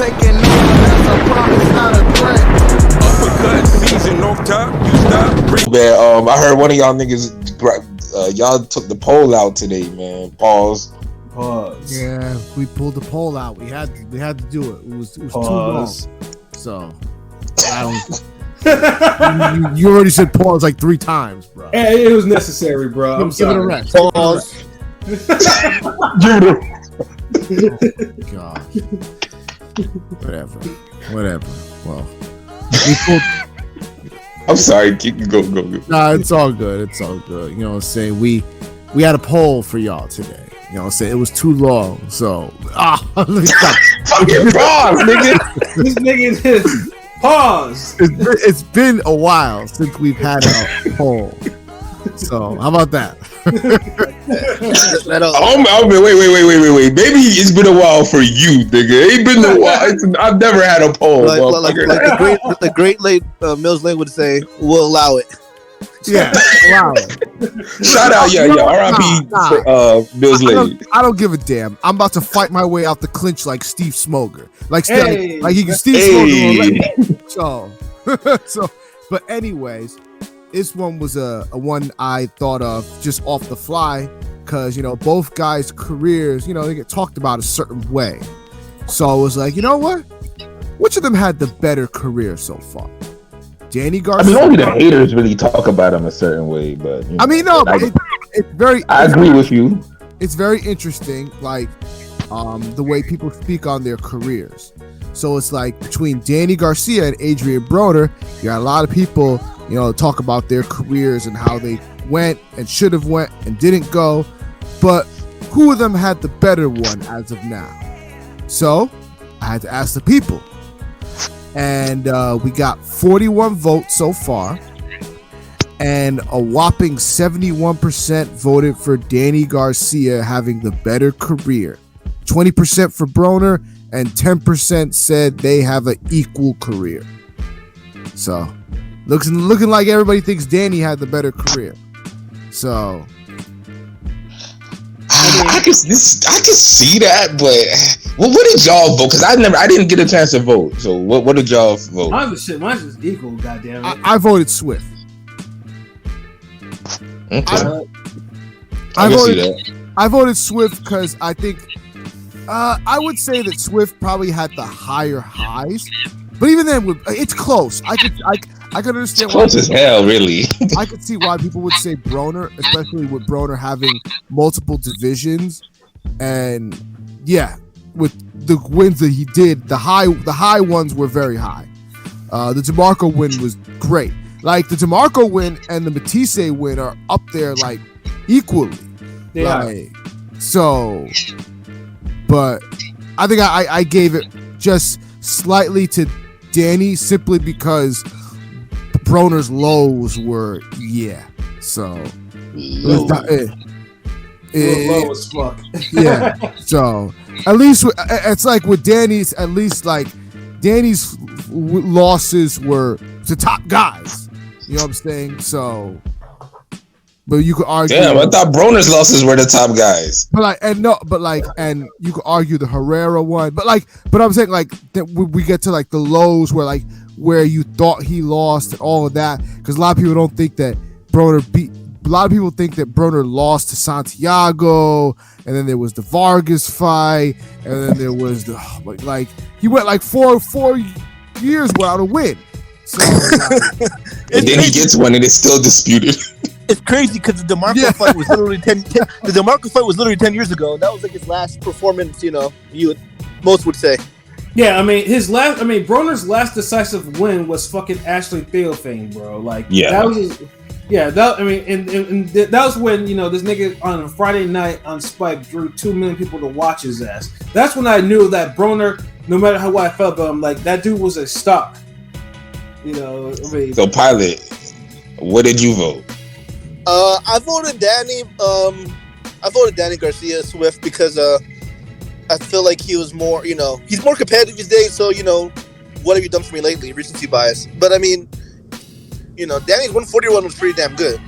taking over, that's a promise, not a threat. Uppercut season, no top, you stop. Man, I heard one of y'all niggas, y'all took the poll out today, man. Pause. Yeah, we pulled the poll out. We had to do it. It was too long. So I don't. you already said pause like 3 times, bro. Hey, it was necessary, bro. I'm sorry. Pause. God. Whatever. Well, we pulled. I'm sorry. Go. Nah, it's all good. You know what I'm saying? We had a poll for y'all today. You know what I'm saying? It was too long. So, let me stop. Fucking pause, nigga. This nigga is pause. It's been a while since we've had a poll. So, how about that? Wait. Maybe it's been a while for you, nigga. It ain't been a while. I've never had a poll. Like the great late Mills Lane would say, we'll allow it. Yeah, allow it. Shout out, R.I.P. Mills Lane. I don't give a damn. I'm about to fight my way out the clinch like Steve Smoger. Like he can Steve Smoger. So, but anyways, this one was a one I thought of just off the fly because, you know, both guys' careers, you know, they get talked about a certain way. So I was like, you know what? Which of them had the better career so far? Danny Garcia. I mean, only the haters really talk about him a certain way, but you know, I mean, no, it's very. I agree with you. It's very interesting, like the way people speak on their careers. So it's like between Danny Garcia and Adrien Broner, you got a lot of people, you know, talk about their careers and how they went and should have went and didn't go, but who of them had the better one as of now? So I had to ask the people. And we got 41 votes so far, and a whopping 71% voted for Danny Garcia having the better career. 20% for Broner, and 10% said they have an equal career. So, looking like everybody thinks Danny had the better career. So, I can see that, but what did y'all vote? Because I didn't get a chance to vote. So what did y'all vote? Mine's just equal. Goddamn it. I voted Swift. Okay. I voted Swift because I think I would say that Swift probably had the higher highs, but even then, it's close. I could understand. Close as hell, really. I could see why people would say Broner, especially with Broner having multiple divisions, and yeah, with the wins that he did, the high ones were very high. The DeMarco win was great. Like the DeMarco win and the Matisse win are up there like equally. Yeah. So, but I think I gave it just slightly to Danny simply because Broner's lows were so low as fuck. Yeah. So at least it's like with Danny's, at least like Danny's losses were to top guys. You know what I'm saying? So, but you could argue. Damn, I thought Broner's losses were the top guys. And you could argue the Herrera one. But I'm saying like that we get to like the lows where you thought he lost and all of that, because a lot of people don't think that Broner beat. A lot of people think that Broner lost to Santiago, and then there was the Vargas fight, and then there was the like he went like four years without a win. So, and then he gets one, and it's still disputed. It's crazy because the DeMarco fight was literally 10 years ago, and that was like his last performance. You know, most would say. Yeah, Broner's last decisive win was fucking Ashley Theophane, bro. Like, that was that was when, you know, this nigga on a Friday night on Spike drew 2 million people to watch his ass. That's when I knew that Broner, no matter how I felt about him, like that dude was a star. You know, So, Pilot, what did you vote? I voted Danny. I voted Danny Garcia Swift because I feel like he was more, you know, he's more competitive these days. So, you know, what have you done for me lately? Recency bias. But I mean, you know, Danny's 141 was pretty damn good.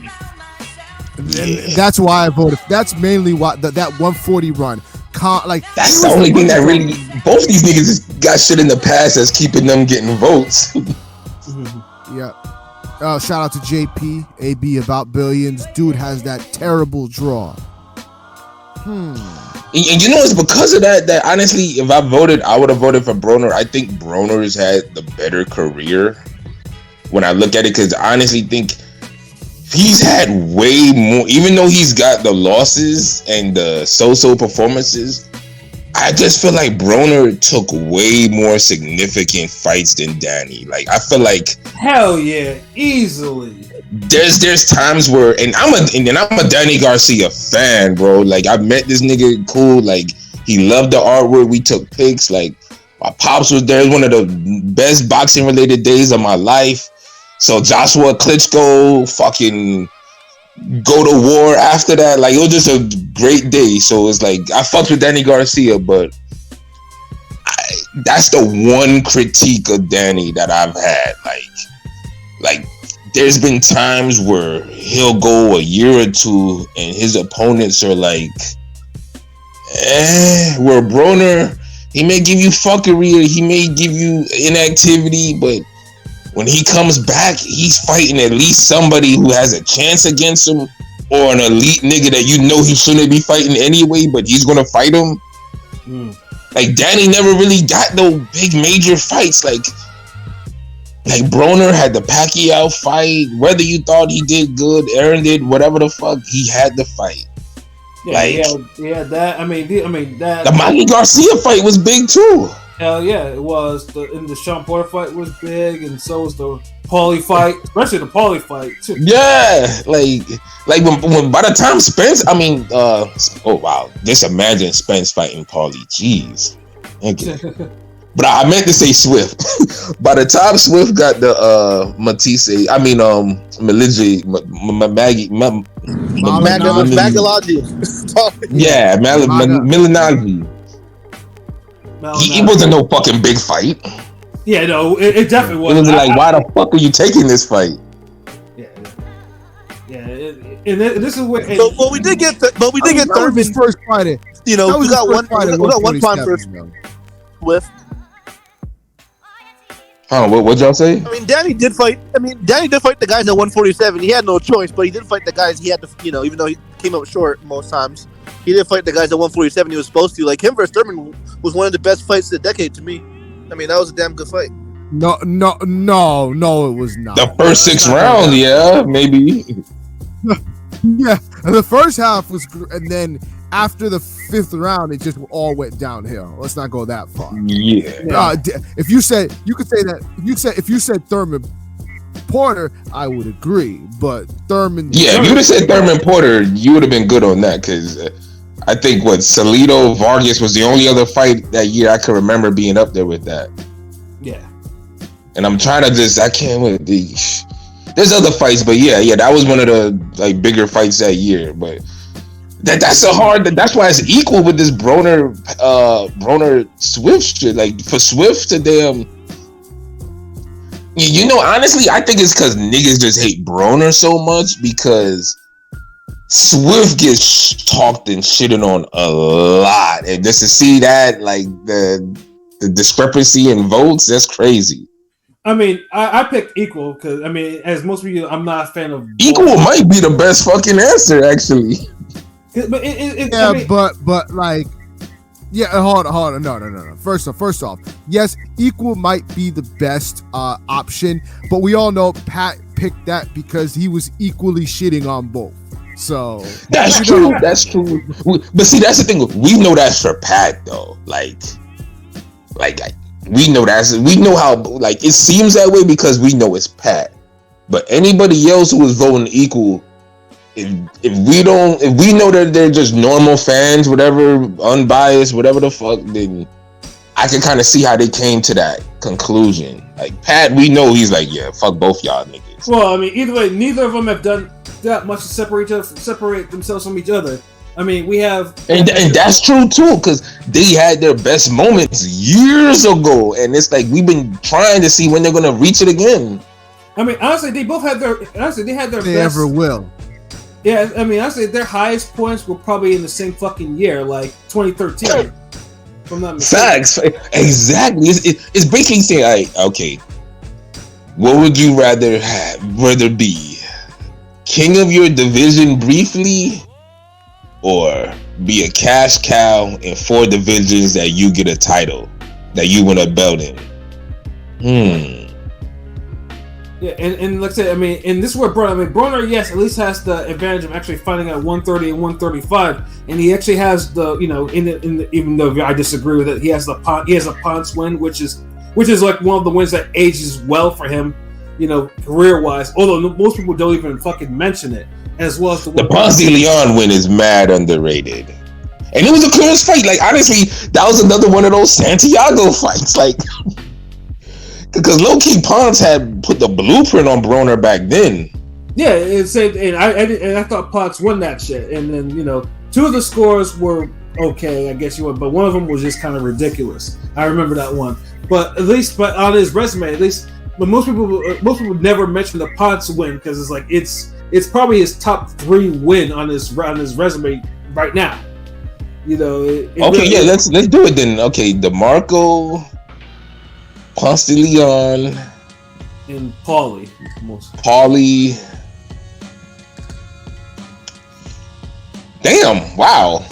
And that's why I voted. That's mainly why that 140 run That's the only thing that really. Both these niggas got shit in the past that's keeping them getting votes. Yeah. Shout out to JP, AB about billions. Dude has that terrible draw. And you know, it's because of that honestly, if I voted, I would have voted for Broner. I think Broner has had the better career when I look at it, because I honestly think he's had way more, even though he's got the losses and the so-so performances. I just feel like Broner took way more significant fights than Danny. Like, I feel like hell yeah, easily. There's times where, and I'm a Danny Garcia fan, bro. Like, I met this nigga, cool. Like, he loved the artwork. We took pics. Like, my pops was there. It was one of the best boxing related days of my life. So Joshua Klitschko fucking go to war after that. Like, it was just a great day. So it's like, I fucked with Danny Garcia, but that's the one critique of Danny that I've had. Like there's been times where he'll go a year or two and his opponents are like, where Broner, he may give you fuckery or he may give you inactivity, but when he comes back, he's fighting at least somebody who has a chance against him, or an elite nigga that you know he shouldn't be fighting anyway, but he's gonna fight him. Like, Danny never really got no big major fights. Like Broner had the Pacquiao fight. Whether you thought he did good, Aaron did, whatever the fuck, he had the fight. Yeah, like, that. I mean, that. The Manny Garcia fight was big too. Hell yeah, it was. And the Sean Porter fight was big, and so was the Paulie fight, especially the Paulie fight too. Yeah, like when by the time Spence, oh wow, just imagine Spence fighting Paulie. Jeez, okay. But I meant to say Swift. By the time Swift got the Matisse, Maliggi, Magaladi. Yeah, Milinaggi. He wasn't no fucking big fight. Yeah, no, it definitely was. It was like, why the fuck are you taking this fight? Yeah. And this is where. But we did get Thurman. His first fight. You know, we got one time for Swift. What'd y'all say? Danny did fight the guys at 147. He had no choice, but he did fight the guys he had to, even though he came out short most times. He did fight the guys at 147 he was supposed to. Like, him versus Thurman was one of the best fights of the decade to me. That was a damn good fight. No, it was not. The first 6 rounds, yeah, maybe. Yeah, and the first half was, and then after the 5th round, it just all went downhill. Let's not go that far. Yeah. If you said Thurman Porter, I would agree. But Thurman. Yeah, if you'd have said Thurman Porter, you would have been good on that, because I think Salido Vargas was the only other fight that year I can remember being up there with that. Yeah. And I'm trying to I can't with there's other fights, but yeah, that was one of the bigger fights that year. But that's why it's equal with this Broner Swift shit. Like, for Swift to damn. Honestly, I think it's because niggas just hate Broner so much, because Swift gets talked and shitted on a lot, and just to see that, like, the discrepancy in votes, that's crazy. I picked equal because as most of you, I'm not a fan of equal. Might be the best fucking answer, actually. But hold on. No. First off, yes, equal might be the best option, but we all know Pat picked that because he was equally shitting on both. So that's true. That's true. But see, that's the thing. We know that's for Pat, though. Like we know we know how. Like, it seems that way because we know it's Pat. But anybody else who is voting equal, if we know that they're just normal fans, whatever, unbiased, whatever the fuck, then I can kind of see how they came to that conclusion. Like, Pat, we know he's like, yeah, fuck both y'all niggas. Well, either way, neither of them have done that much to separate themselves from each other. We have, and that's true too, because they had their best moments years ago, and it's like we've been trying to see when they're gonna reach it again. Honestly, they both had their. Honestly, they had their. They best, ever will. Yeah, I mean, I say their highest points were probably in the same fucking year, like 2013. If I'm not mistaken. Facts, exactly. It's basically saying, okay, what would you rather be king of your division briefly, or be a cash cow in 4 divisions that you get a title, that you win a belt in? Yeah, and like I said, I mean, and this is where Broner, yes, at least has the advantage of actually fighting at 130 and 135, and he actually has the, you know, in the even though I disagree with it, he has a Ponce win, which is like one of the wins that ages well for him, you know, career wise. Although most people don't even fucking mention it, as well as the Ponce de Leon win is mad underrated, and it was a close fight. Like honestly, that was another one of those Santiago fights, like. Because low-key Ponce had put the blueprint on Broner back then. Yeah, and I thought Ponce won that shit. And then, you know, 2 of the scores were okay, I guess you would, but one of them was just kind of ridiculous. I remember that one. But on his resume, but most people never mention the Ponce win, because it's like it's probably his top 3 win on his resume right now. You know. Okay, really, yeah, let's do it then. Okay, DeMarco, Ponce de Leon, and Paulie. Damn! Wow.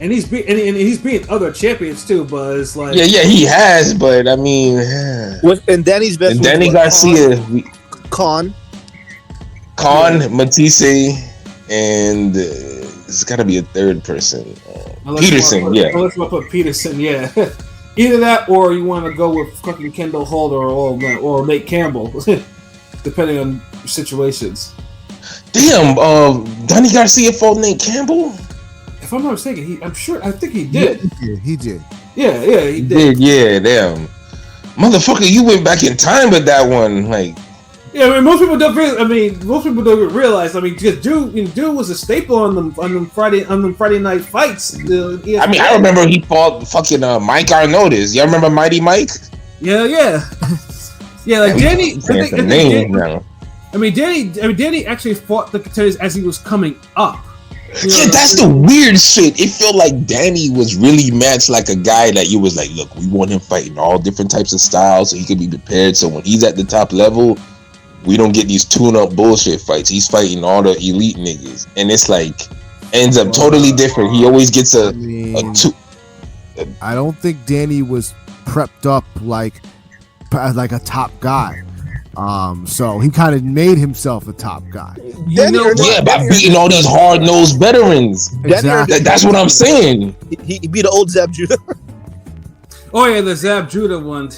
And he's beaten other champions too, but it's like yeah, he has. But I mean, and Danny's best. And Danny Garcia, Khan, Matisse, and there's got to be a third person. Peterson, Unless you put Peterson, yeah. Either that, or you want to go with fucking Kendall Holder or Nate Campbell, depending on situations. Damn, Danny Garcia fought Nate Campbell? If I'm not mistaken, I think he did. Yeah, he did. Yeah, he did. Yeah, damn. Motherfucker, you went back in time with that one, like. Yeah, I mean, most people don't realize. I mean, because dude was a staple on them Friday night fights. I mean, I remember he fought fucking Mike Arnaudes. Y'all remember Mighty Mike? Yeah. Yeah, like Danny. Danny actually fought the contenders as he was coming up. Yeah, that's the weird shit. It felt like Danny was really matched like a guy that you was like, look, we want him fighting all different types of styles so he can be prepared. So when he's at the top level, we don't get these tune-up bullshit fights. He's fighting all the elite niggas, and it's like ends up totally different. He always gets a two. I don't think Danny was prepped up like a top guy. So he kind of made himself a top guy. By beating all these hard-nosed veterans. Exactly. That's what I'm saying. He beat the old Zab Judah. Oh yeah, the Zab Judah one.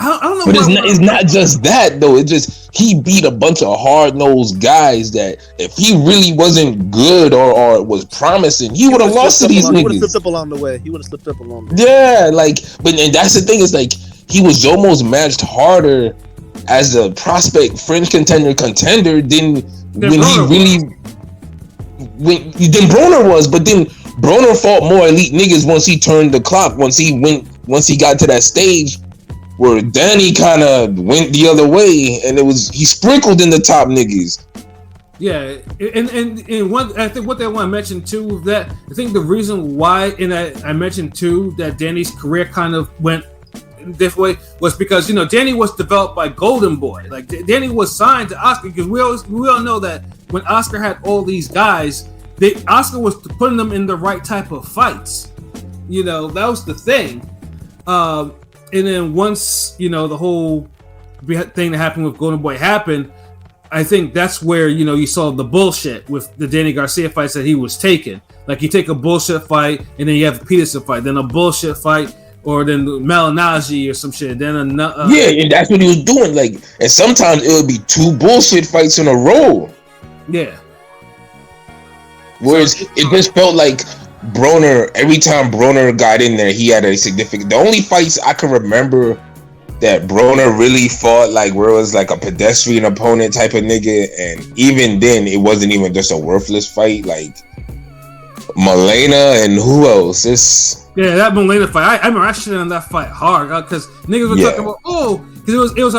I don't know. But it's not just that though. It's just he beat a bunch of hard-nosed guys that if he really wasn't good or was promising, he would have lost to these niggas. He would have slipped up along the way. Yeah, and that's the thing. Is like he was almost matched harder as a prospect fringe contender than when he really than Broner was. But then Broner fought more elite niggas once he turned the clock. Once he got to that stage where Danny kind of went the other way, and he sprinkled in the top niggas. Yeah, and one, I think what they want to mention too, that I think the reason why, and I mentioned too, that Danny's career kind of went this way was because, you know, Danny was developed by Golden Boy. Like Danny was signed to Oscar because we all know that when Oscar had all these guys, Oscar was putting them in the right type of fights. You know, that was the thing. And then once, you know, the whole thing that happened with Golden Boy happened, I think that's where, you know, you saw the bullshit with the Danny Garcia fights that he was taking. Like you take a bullshit fight and then you have a Peterson fight, then a bullshit fight, or then Malinaji or some shit. Then and that's what he was doing. Like, and sometimes it would be 2 bullshit fights in a row. Yeah. Whereas it just felt like Broner, every time Broner got in there, he had a significant. The only fights I can remember that Broner really fought, like where it was like a pedestrian opponent type of nigga, and even then, it wasn't even just a worthless fight. Like Malena and who else? Yeah, that Malena fight. I remember I shit on that fight hard because niggas were talking about, because it was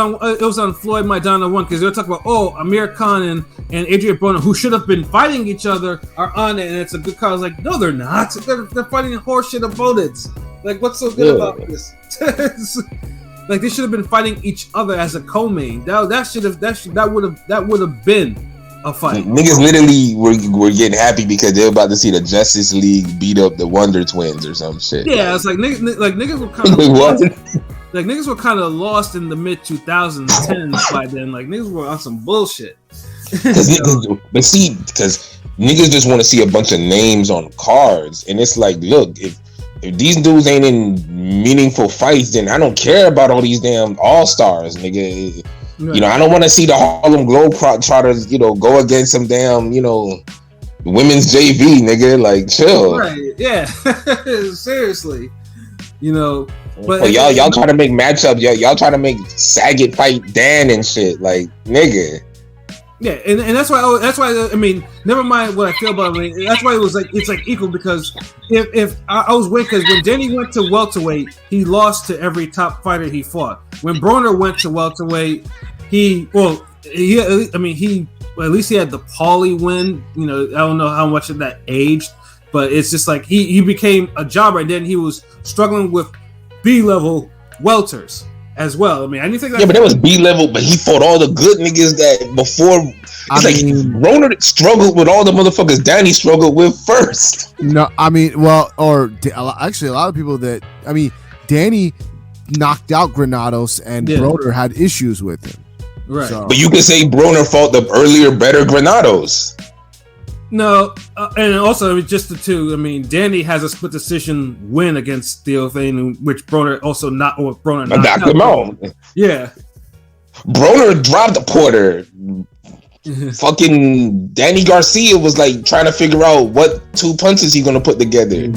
on Floyd Maidana 1, because they were talking about Amir Khan and Adrien Broner, who should have been fighting each other, are on it, and it's a good card. I was like, no, they're not. They're fighting horseshit opponents. Like, what's so good about this? Like, they should have been fighting each other as a co-main. That would have been a fight. Niggas literally were getting happy because they were about to see the Justice League beat up the Wonder Twins or some shit. Yeah, it's like niggas were kind of like niggas were kind of lost in the mid 2010s by then. Like, niggas were on some bullshit. Because niggas just want to see a bunch of names on cards, and it's like, look, if these dudes ain't in meaningful fights, then I don't care about all these damn all-stars, nigga. Right. You know, I don't want to see the Harlem Globetrotters, go against some damn, women's JV, nigga. Like, chill. Right, yeah. Seriously. But y'all try to make matchups. Y'all try to make Saget fight Dan and shit. Like, nigga. Yeah, and that's why I mean, never mind what I feel about it. I mean, that's why it was like, it's like equal, because if I was waiting, because when Danny went to welterweight, he lost to every top fighter he fought. When Broner went to welterweight, at least he had the Paulie win. I don't know how much of that aged, but it's just like he became a jobber, and then he was struggling with B-level welters as well. I mean, I didn't think that. Yeah, but that was B-level, but he fought all the good niggas that before. Broner struggled with all the motherfuckers Danny struggled with first. No, I mean, actually, a lot of people Danny knocked out Granados, and Broner had issues with him. Right. So. But you could say Broner fought the earlier, better Granados. No, and also just the two. I mean, Danny has a split decision win against Theophane, which Broner also knocked him out. Yeah. Broner dropped Porter. Fucking Danny Garcia was like trying to figure out what two punches he's gonna put together.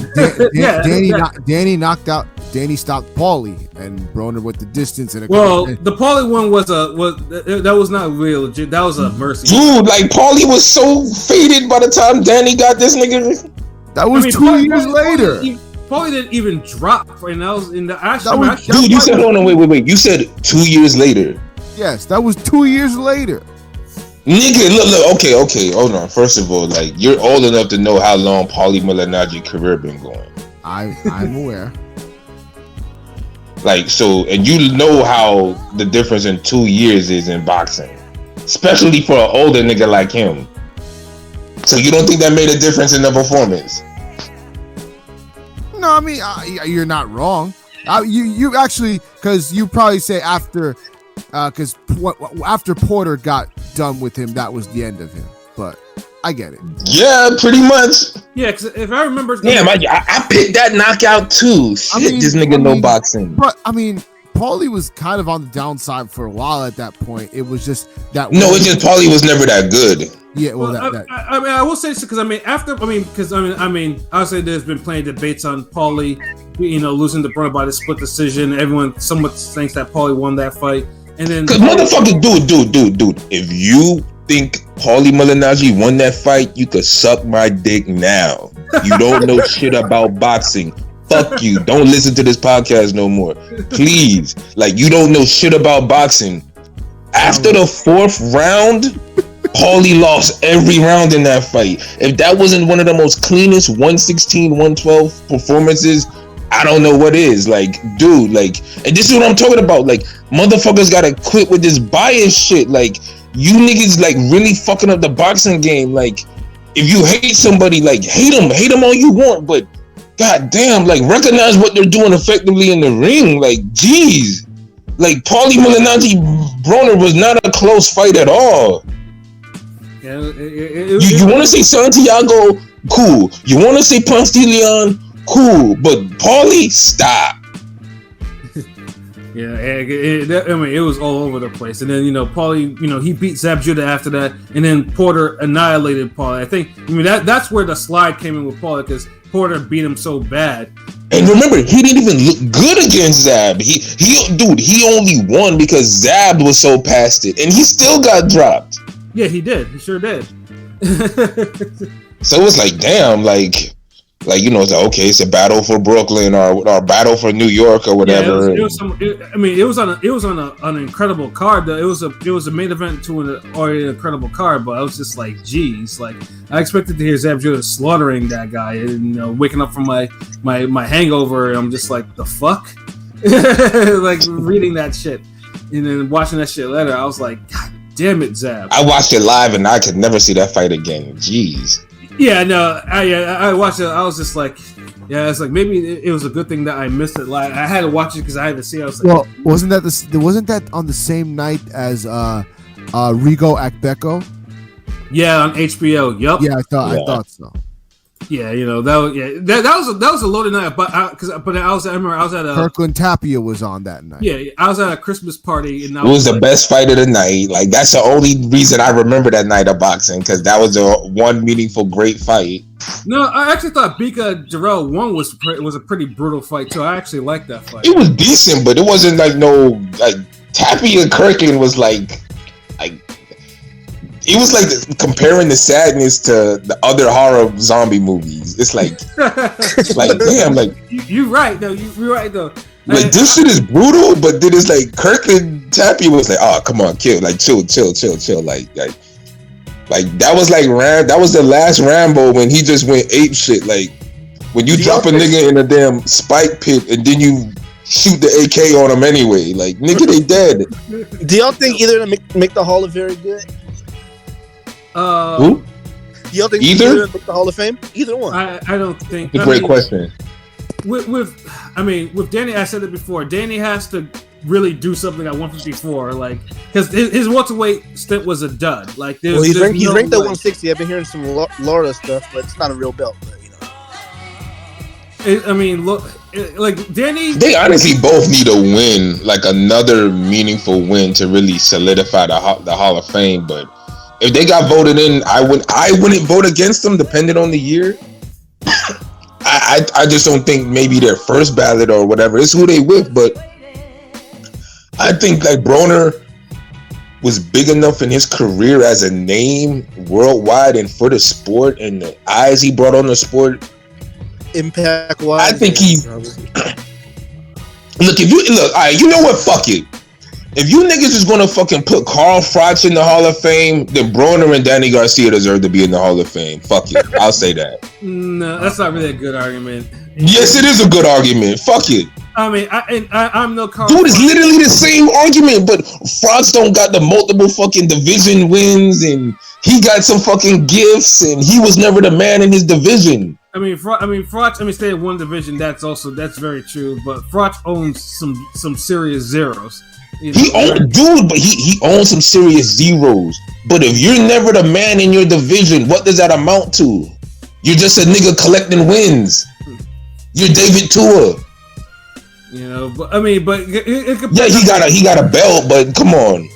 Danny knocked out. Danny stopped Paulie, and Broner with the distance. And the Paulie one was not real legit. That was a mercy. Dude, like Paulie was so faded by the time Danny got this nigga. That was 2 years later. Paulie didn't even drop, and that was in the dude, you said, hold on, wait. You said 2 years later. Yes, that was 2 years later. Nigga, look, okay, hold on. First of all, like, you're old enough to know how long Paulie Malignaggi's career been going. I'm aware. Like, so, and you know how the difference in 2 years is in boxing, especially for an older nigga like him. So you don't think that made a difference in the performance? No, I mean, you're not wrong. You actually, because you probably say after Porter got done with him, that was the end of him. But I get it. Yeah, pretty much. Yeah, because if I remember, damn, I picked that knockout too. Shit, this nigga know boxing. But I mean, Paulie was kind of on the downside for a while at that point. It was just that. No, it's just Paulie was never that good. Yeah, well, I mean, I will say because I'll say there's been plenty of debates on Paulie, losing to Broner by the split decision. Everyone somewhat thinks that Paulie won that fight, and then because motherfucker, dude, if you think Paulie Malignaggi won that fight, you could suck my dick now. You don't know shit about boxing. Fuck you. Don't listen to this podcast no more. Please. Like, you don't know shit about boxing. After the fourth round, Paulie lost every round in that fight. If that wasn't one of the most cleanest 116, 112 performances, I don't know what is. Like, dude, like, and this is what I'm talking about. Like, motherfuckers gotta quit with this bias shit. Like, you niggas like really fucking up the boxing game. Like, if you hate somebody, like hate them all you want, but goddamn, like recognize what they're doing effectively in the ring. Like, geez, like Paulie Malignaggi Broner was not a close fight at all. Yeah, you want to say Santiago? Cool. You want to say Ponce de Leon? Cool. But Paulie, stop. Yeah, it was all over the place. And then, Paulie, he beat Zab Judah after that, and then Porter annihilated Paulie. That's where the slide came in with Paulie, because Porter beat him so bad. And remember, he didn't even look good against Zab. He only won because Zab was so past it, and he still got dropped. Yeah, he did. He sure did. So it's like, damn, like, Like, you know, it's like, okay, it's a battle for Brooklyn or battle for New York or whatever. Yeah, it was on an incredible card. Though. It was a main event to an already incredible card, but I was just like, geez, like I expected to hear Zab Judah slaughtering that guy, and you know, waking up from my hangover, and I'm just like, the fuck, like reading that shit, and then watching that shit later, I was like, God damn it, Zab. I watched it live, and I could never see that fight again. Jeez. Yeah, no, I watched it. I was just like, yeah, it's like maybe it was a good thing that I missed it live. I had to watch it because I had to see it. I was like, Well, wasn't that on the same night as Rigo Akbeko? Yeah, on HBO. Yep. Yeah, I thought so. Yeah, you know that was a loaded night, but I remember I was at a Kirkland Tapia was on that night. Yeah, I was at a Christmas party, and it was the best fight of the night. Like that's the only reason I remember that night of boxing, because that was a one meaningful, great fight. No, I actually thought Bika Jarrell 1 was a pretty brutal fight too. I actually liked that fight. It was decent, but it wasn't like Tapia Kirkland was like. It was like comparing the sadness to the other horror zombie movies. It's like damn, like you're right though. You're right though. Like this shit is brutal, but then it's like Kirkland Tapia was like, oh come on, kill, like chill. Like that was like that was the last Rambo when he just went ape shit. Like when you drop a nigga in a damn spike pit and then you shoot the AK on him anyway. Like nigga, they dead. Do y'all think either of them make the Hall of very good? Who? Do y'all think either make the Hall of Fame? Either one. I don't think. It's a great question. With Danny, I said it before. Danny has to really do something at 154, like because his welterweight stint was a dud. Like he's ranked at 160. I've been hearing some Laura stuff, but it's not a real belt. But, like Danny. They honestly both need a win, like another meaningful win to really solidify the Hall of Fame. But if they got voted in, I wouldn't vote against them, depending on the year. I just don't think maybe their first ballot or whatever is who they with, but I think like Broner was big enough in his career as a name worldwide and for the sport and the eyes he brought on the sport. Impact wise, I think he look. All right, you know what? Fuck it. If you niggas is gonna fucking put Carl Froch in the Hall of Fame, then Broner and Danny Garcia deserve to be in the Hall of Fame. Fuck it. I'll say that. No, that's not really a good argument. Yes, it is a good argument. Fuck it. I mean, I'm no Carl. Dude, it's literally the same argument, but Froch don't got the multiple fucking division wins, and he got some fucking gifts, and he was never the man in his division. Froch. Stay in one division. That's very true. But Froch owns some serious zeros. He owns some serious zeros. But if you're never the man in your division, what does that amount to? You're just a nigga collecting wins. You're David Tua. You know, but it could, yeah, he got a belt, but come on.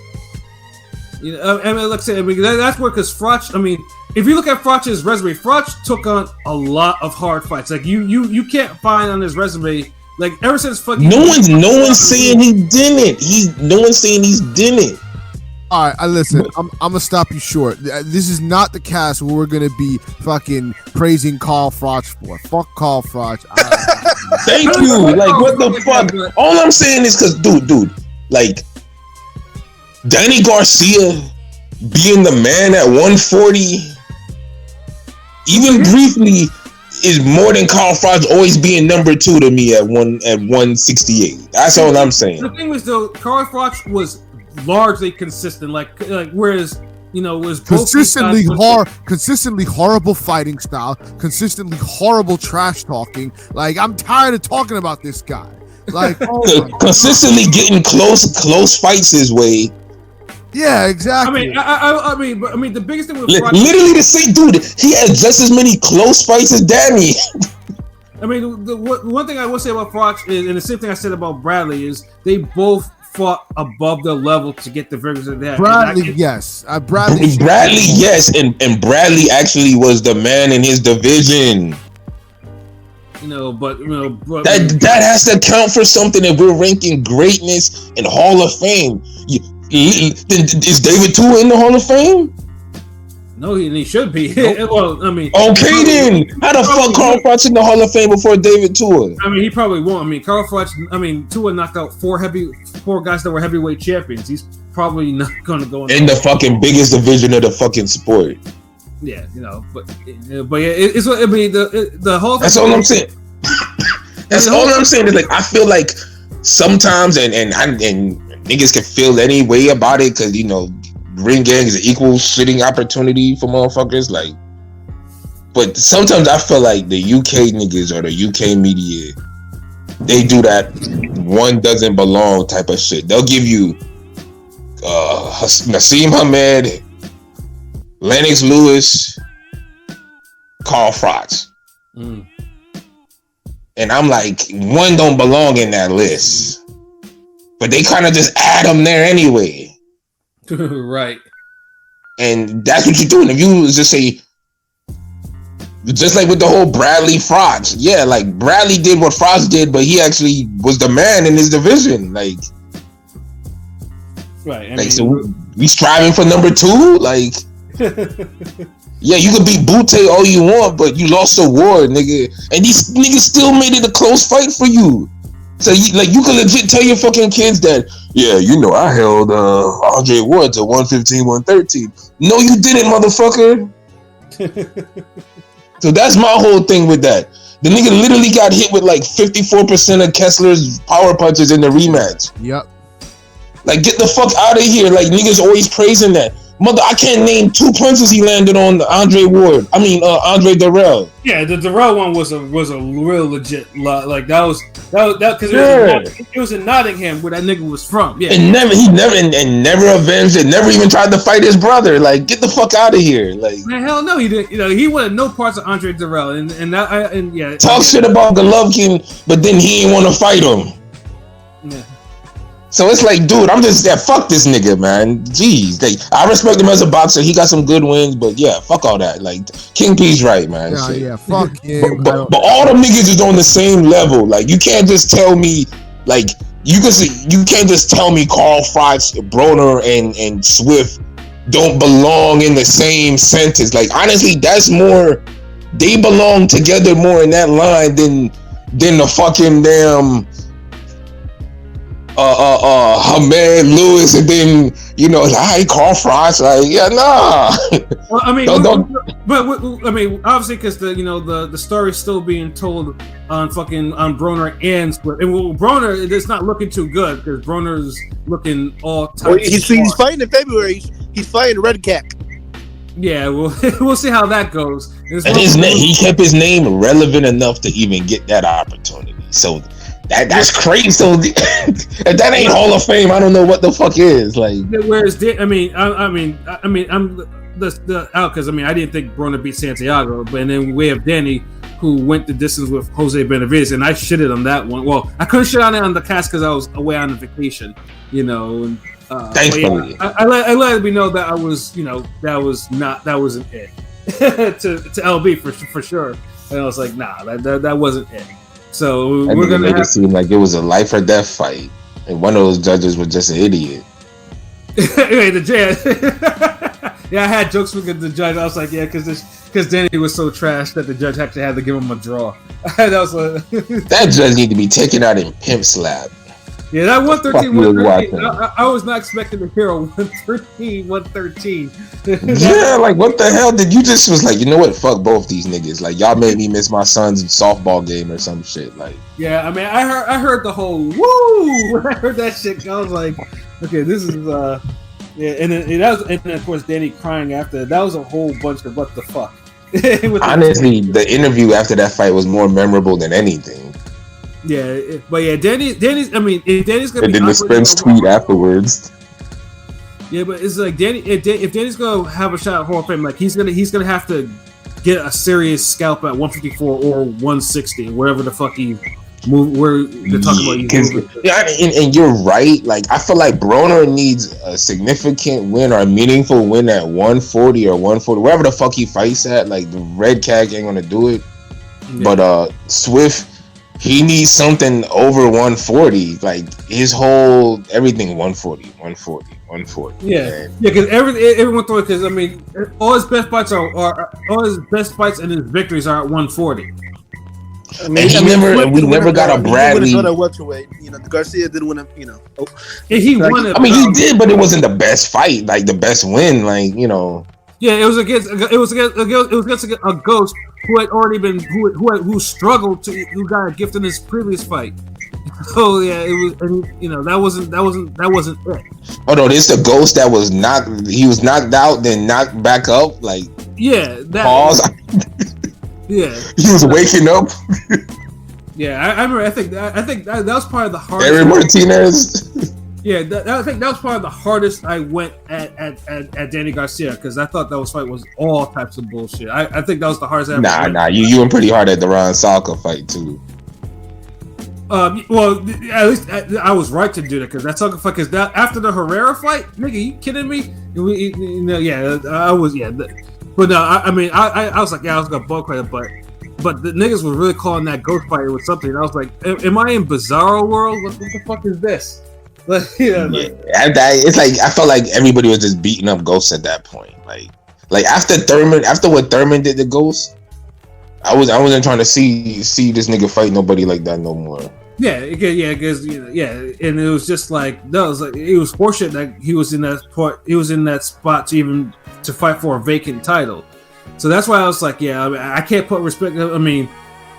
You know, that's where because Froch. If you look at Froch's resume, Froch took on a lot of hard fights. Like you can't find on his resume. Like ever since fucking no one's saying he didn't. No one's saying he's didn't. All right, listen. I'm gonna stop you short. This is not the cast where we're gonna be fucking praising Carl Froch for. Fuck Carl Froch. Thank you. Like what the fuck? All I'm saying is because, dude, like Danny Garcia being the man at 140, even briefly, is more than Carl Froch always being number 2 to me at 168. That's all I'm saying. The thing was though, Carl Froch was largely consistent, like whereas was consistently horrible fighting style, consistently horrible trash talking. Like I'm tired of talking about this guy. Like consistently getting close fights his way. Yeah, exactly. The biggest thing with literally the same dude. He had just as many close fights as Danny. The one thing I will say about Froch is, and the same thing I said about Bradley, is they both fought above their level to get the vigors that they had. Bradley, yes. Bradley, yes, and Bradley actually was the man in his division. That has to count for something if we're ranking greatness in Hall of Fame. Is David Tua in the Hall of Fame? No, he should be. Nope. Well, I mean, Okay then, how the fuck Carl Froch in the Hall of Fame before David Tua? I mean, he probably won't. I mean, Carl Froch. I mean, Tua knocked out four guys that were heavyweight champions. He's probably not going to go in the fucking biggest division of the fucking sport. Yeah, but yeah, it's what I mean. The whole. That's all I'm saying. That's all I'm saying is like I feel like sometimes and niggas can feel any way about it because ring gang is an equal shitting opportunity for motherfuckers. Like, but sometimes I feel like the UK niggas or the UK media, they do that one doesn't belong type of shit. They'll give you Nassim Hamed, Lennox Lewis, Carl Froch. And I'm like, one don't belong in that list. But they kind of just add them there anyway. Right. And that's what you're doing. If you just say, just like with the whole Bradley Froch. Yeah, like Bradley did what Froch did, but he actually was the man in his division. Like, right. I mean, so we striving for number 2? Like, yeah, you can beat Butte all you want, but you lost the war, nigga. And these niggas still made it a close fight for you. So you can legit tell your fucking kids that, yeah, I held Andre Ward to 115, 113. No, you didn't, motherfucker. So that's my whole thing with that. The nigga literally got hit with like 54% of Kessler's power punches in the rematch. Yep. Like, get the fuck out of here. Like, niggas always praising that. Mother, I can't name 2 punches he landed on Andre Darrell. Yeah, the Darrell one was a real legit like that because it was in Nottingham where that nigga was from. Yeah, and never avenged it. Never even tried to fight his brother. Like, get the fuck out of here. Like, man, hell no, he didn't. He wanted no parts of Andre Darrell, and yeah, talk shit about Golovkin, but then he ain't want to fight him. Yeah. So it's like, dude, I'm just fuck this nigga, man. Jeez, I respect him as a boxer. He got some good wins, but yeah, fuck all that. Like, King P's right, man. Yeah, fuck him. But all the niggas is on the same level. Like, you can't just tell me, like, you can't just tell me Carl Froch, Broner, and Swift don't belong in the same sentence. Like, honestly, that's more. They belong together more in that line than the fucking damn. Hamed, Lewis, and then like Carl Froch, like, yeah, nah. Well, I mean, I mean, obviously, because the story is still being told on Broner and Split, and Broner it's not looking too good because Broner's looking all tight. Well, he's fighting in February. He's fighting Red Cat. Yeah, well, we'll see how that goes. And he kept his name relevant enough to even get that opportunity. So. That's crazy. So if that ain't Hall of Fame, I don't know what the fuck is. Like, whereas I'm because I didn't think Broner beat Santiago, but then we have Danny who went the distance with Jose Benavides, and I shitted on that one. Well, I couldn't shit on it on the cast because I was away on a vacation, And thankfully, yeah, I let me know that I was, that wasn't it to LB for sure, and I was like, nah, that wasn't it. So we're gonna make it seem like it was a life or death fight, and one of those judges was just an idiot. Anyway, the judge. Yeah, I had jokes with the judge. I was like, yeah, because Danny was so trash that the judge actually had to give him a draw. That was that judge need to be taken out in pimp slap. Yeah, that 113. I was not expecting to hear a 113. Yeah, like, what the hell did you just was like? You know what? Fuck both these niggas. Like, y'all made me miss my son's softball game or some shit. Like, yeah, I mean, I heard the whole woo. When I heard that shit, I was like, okay, this is yeah, and then of course Danny crying after. That was a whole bunch of what the fuck. Honestly, the interview after that fight was more memorable than anything. Yeah, but yeah, Danny's. I mean, if Danny's gonna. And then the Spence tweet afterwards. Yeah, but it's like Danny. If Danny's gonna have a shot at Hall of Fame, like he's gonna have to get a serious scalp at 154 or 160, wherever the fuck he move. Where they're talking about. Yeah, and you're right. Like, I feel like Broner needs a significant win or a meaningful win at 140 or 140, wherever the fuck he fights at. Like, the Red Cat ain't gonna do it. Yeah. But Swift. he needs something over 140. Like his whole everything 140. Yeah, because everyone thought because I mean all his best fights are all his best fights and his victories are at 140. We never got a Bradley. He won a welterweight. You know, Garcia did win a. You know, he won it. I mean, he did, but it wasn't the best fight, like the best win, like you know. Yeah, it was against a ghost who had already been who struggled to who got a gift in his previous fight. So yeah, it was, and you know that wasn't it. Oh no, this the ghost that was knocked. He was knocked out, then knocked back up. Like that pause. Yeah, he was waking up. Yeah, I remember. I think that was probably the hardest. Aaron Martinez. Yeah, I think that was probably the hardest I went at Danny Garcia because I thought that fight was all types of bullshit. I think that was the hardest I ever went. Nah, you went pretty hard at the Ron Salka fight too. Well, at least I was right to do that because that Salka fight. Because after the Herrera fight, nigga, you kidding me? I was. Yeah, but no, I mean, I was like, yeah, I was gonna bullcredit, but the niggas were really calling that ghost fight with something. And I was like, am I in Bizarro world? What the fuck is this? Like, it's like I felt like everybody was just beating up Ghost at that point. Like after what Thurman did to Ghost, I wasn't trying to see this nigga fight nobody like that no more. Because and it was just like it was horseshit that he was in that spot to fight for a vacant title. So that's why I was like, I can't put respect. I mean,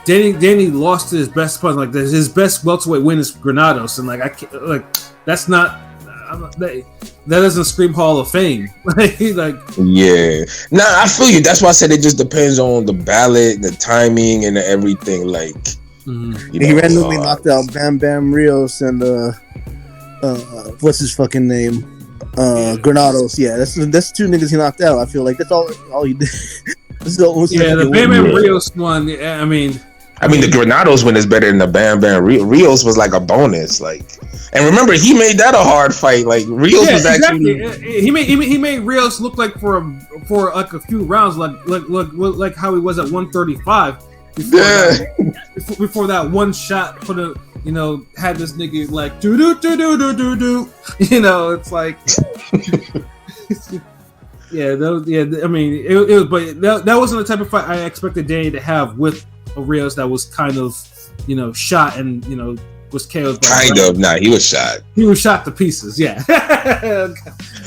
Danny lost to his best opponent. Like his best welterweight win is Granados, and like I can't, like that's not that doesn't scream Hall of Fame. Yeah, I feel you. That's why I said it just depends on the ballot, the timing, and everything. Like he randomly knocked out Bam Bam Rios and what's his fucking name? Granados. Yeah, that's two niggas he knocked out. I feel like that's all he did. The Bam Bam Rios one. I mean, the Granados win is better than the Bam Bam. Rios was like a bonus. Like, and remember, he made that a hard fight. Like Rios was actually he made Rios look like for like a few rounds, like how he was at 135 before that one shot put a. Had this nigga like do. It's like, I mean, it was, but that wasn't the type of fight I expected Danny to have with a Rios that was kind of, shot and was KO'd. He was shot. He was shot to pieces. Yeah.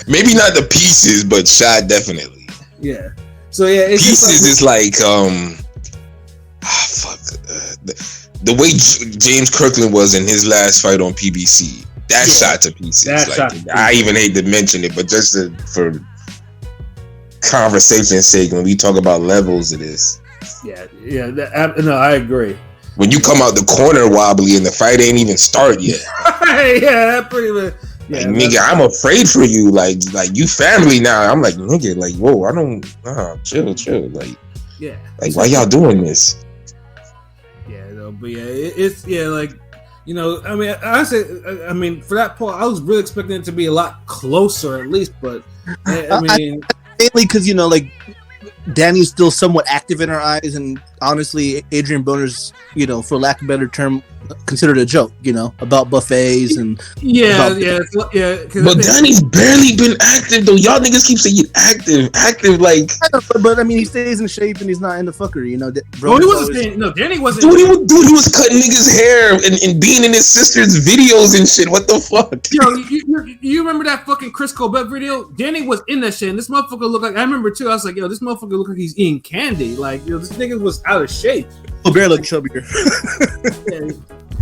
Maybe not the pieces, but shot definitely. Yeah. So yeah, it's pieces is like the way James Kirkland was in his last fight on PBC, that shot to pieces. I even hate to mention it, but just for conversation's sake, when we talk about levels of this. No, I agree. When you come out the corner wobbly and the fight ain't even start yet. Yeah, pretty much. Yeah, nigga, I'm afraid for you. Like you family now. I'm like, nigga, like, whoa, I don't. Chill. Like, like why y'all doing this? But it's like, I mean, I mean, for that part, I was really expecting it to be a lot closer, at least. But I mean, mainly because like Danny's still somewhat active in our eyes, and honestly, Adrien Broner's, for lack of a better term, considered a joke, about buffets and But Danny's barely been active though. Y'all niggas keep saying active like. But I mean, he stays in shape and he's not into fucking. He wasn't staying. No, Danny wasn't. Dude, he was cutting niggas' hair and being in his sister's videos and shit. What the fuck? You remember that fucking Chris Colbert video? Danny was in that shit. And this motherfucker looked like. I remember too. I was like, this motherfucker looked like he's eating candy. Like, this nigga was out of shape. Colbert looked chubbier.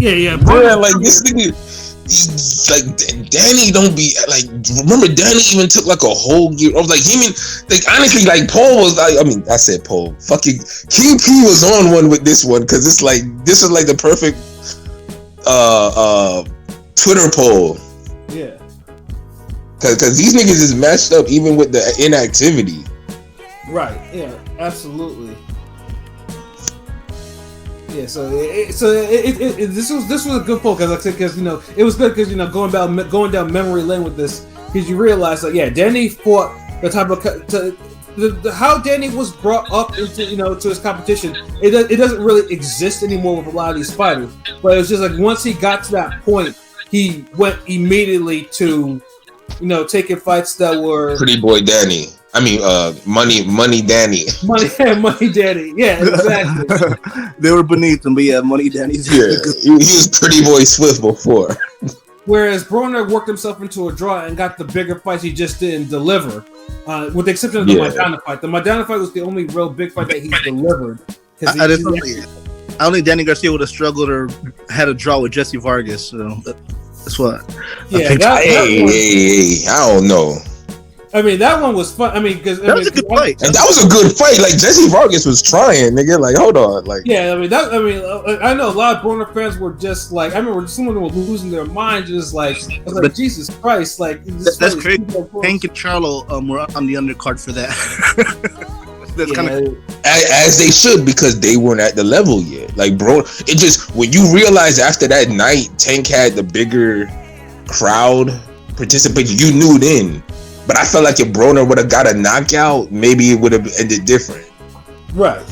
Yeah. Like this nigga, like Danny don't be like. Remember, Danny even took like a whole year. I was like, honestly, like Paul was. I said Paul. Fucking King P was on one with this one because it's like this is like the perfect Twitter poll. Yeah. Because these niggas is messed up even with the inactivity. Right. Yeah. Absolutely. Yeah, this was a good poll because it was good because going down memory lane with this because you realize Danny fought the type of how Danny was brought up into to his competition, it doesn't really exist anymore with a lot of these fighters. But it was just like once he got to that point, he went immediately to taking fights that were Pretty Boy Danny. I mean, Money Danny. Money Danny. Yeah, exactly. They were beneath him, but yeah, Money Danny's. Yeah, he was Pretty Boy Swift before. Whereas Broner worked himself into a draw and got the bigger fights he just didn't deliver, with the exception of the Maidana fight. The Maidana fight was the only real big fight that he delivered. I don't think Danny Garcia would have struggled or had a draw with Jesse Vargas. So that's what. Yeah, I don't know. I mean, that one was fun. I mean, because that was a good fight. And that was a good fight. Like Jesse Vargas was trying, nigga. Like, hold on, like. Yeah, I know a lot of Broner fans were just like, I remember some of them were losing their minds, just like, I was like, Jesus Christ, like that's crazy. Hank and Charlo were on the undercard for that. That's kind of as they should, because they weren't at the level yet. Like, bro, it just when you realize after that night, Tank had the bigger crowd participation, you knew then. But I felt like if Broner would have got a knockout, maybe it would have ended different. Right.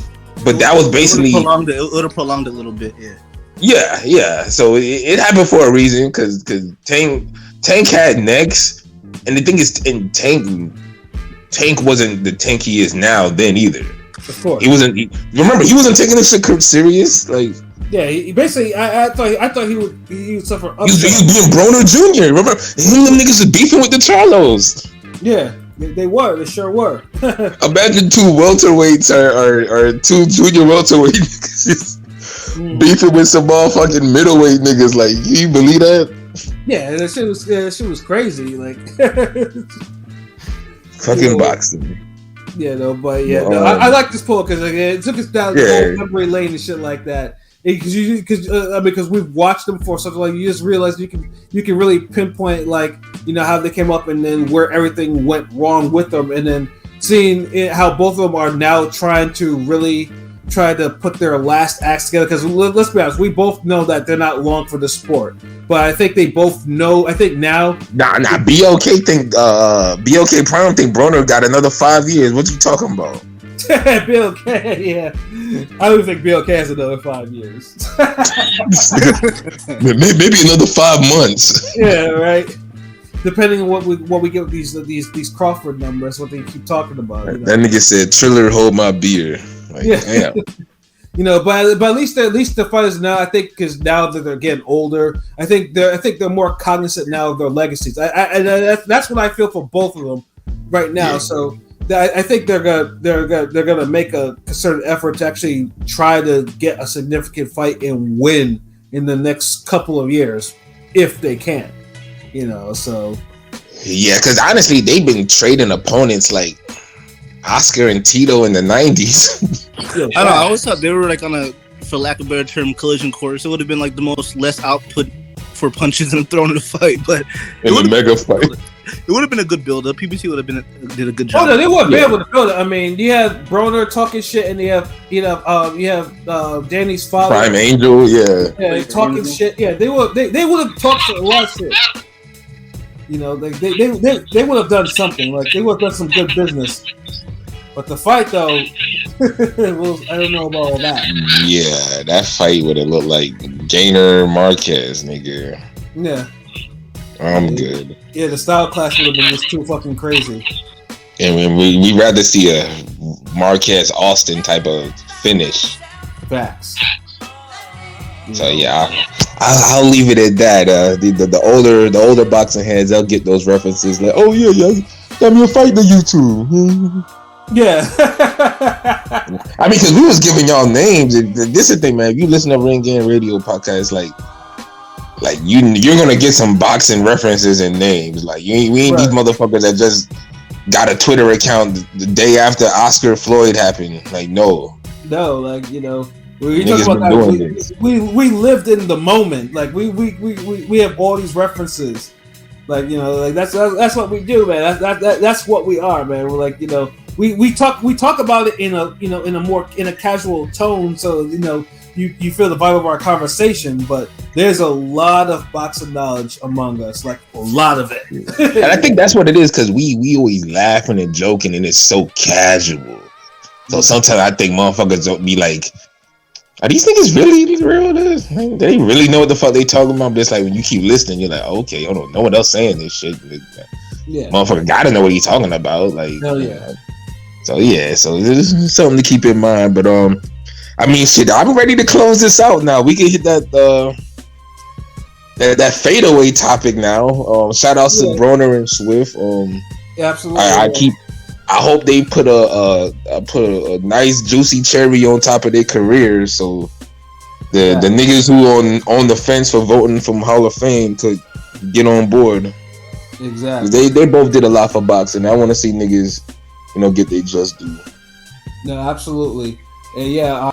But that was basically it would have prolonged it a little bit. Yeah. Yeah. So it happened for a reason, because Tank had next, and the thing is, Tank wasn't the Tank he is now then either. Of course. He wasn't taking this shit serious. Like, yeah, he basically, I thought he would suffer. He was being Broner Jr. Remember, him and them niggas was beefing with the Charlos. Yeah, they were. They sure were. Imagine two welterweights or two junior welterweights beefing with some motherfucking middleweight niggas. Like, can you believe that? Yeah, that shit was crazy. Like, fucking boxing. Yeah, I like this poll because it took us down the whole memory lane and shit like that. Because we've watched them for something like, you just realize you can really pinpoint, like, how they came up and then where everything went wrong with them, and then seeing how both of them are now trying to really try to put their last acts together. Because let's be honest, we both know that they're not long for the sport, but I think they both know. I think now, BOK Prime think Broner got another 5 years. What you talking about? BLK, yeah. I don't think BLK has another 5 years. Maybe another 5 months. Yeah, right. Depending on what we get with these Crawford numbers, what they keep talking about. That nigga said, "Triller, hold my beer." Like, yeah. Damn. But at least the fighters now, I think, because now that they're getting older, I think they're more cognizant now of their legacies. That's what I feel for both of them right now. Yeah. So I think they're gonna make a concerted effort to actually try to get a significant fight and win in the next couple of years, if they can. So yeah, because honestly, they've been trading opponents like Oscar and Tito in the 90s. I don't know. I always thought they were like on a, for lack of a better term, collision course. It would have been like the most less output for punches and thrown in a fight, but in the mega fight. It would have been a good build-up. PBC would have did a good job. Oh no, they wouldn't be able to build it. I mean, you have Broner talking shit, and you have Danny's father, Prime Angel, yeah, talking shit. Yeah, they would have talked a lot of shit. They would have done something. Like, they would have done some good business. But the fight, though, I don't know about all that. Yeah, that fight would have looked like Gainer Marquez, nigga. Yeah. I'm good. Yeah, the style clash would have been just too fucking crazy. And we rather see a Marquez Austin type of finish. Facts. So yeah, I'll leave it at that. The older boxing heads, they'll get those references like, oh yeah, got me a fight on YouTube. Yeah. I mean, because we was giving y'all names. This is the thing, man. If you listen to Ring Game Radio podcast, like you're gonna get some boxing references and names. Like we ain't these motherfuckers that just got a Twitter account the day after Oscar Floyd happened. Like no, like we talk about that. We lived in the moment. Like we have all these references. Like like that's what we do, man. That's what we are, man. We're like we talk about it in a in a casual tone, so you feel the vibe of our conversation, but there's a lot of boxing knowledge among us, like a lot of it. And I think that's what it is, because we always laughing and joking, and it's so casual. So sometimes I think motherfuckers don't be like, are these niggas really real? They really know what the fuck they talking about. But it's like when you keep listening, you're like, okay, hold on, no one else saying this shit. Yeah, motherfucker gotta know what he's talking about. Like, hell yeah. So there's something to keep in mind. But I mean, shit, I'm ready to close this out now. We can hit that fadeaway topic now. Shout outs to Broner and Swift. Yeah, absolutely. I hope they put a nice juicy cherry on top of their careers, so the niggas who on the fence for voting from Hall of Fame could get on board. Exactly. They both did a lot for boxing. I want to see niggas, get their just due. No, absolutely. And yeah.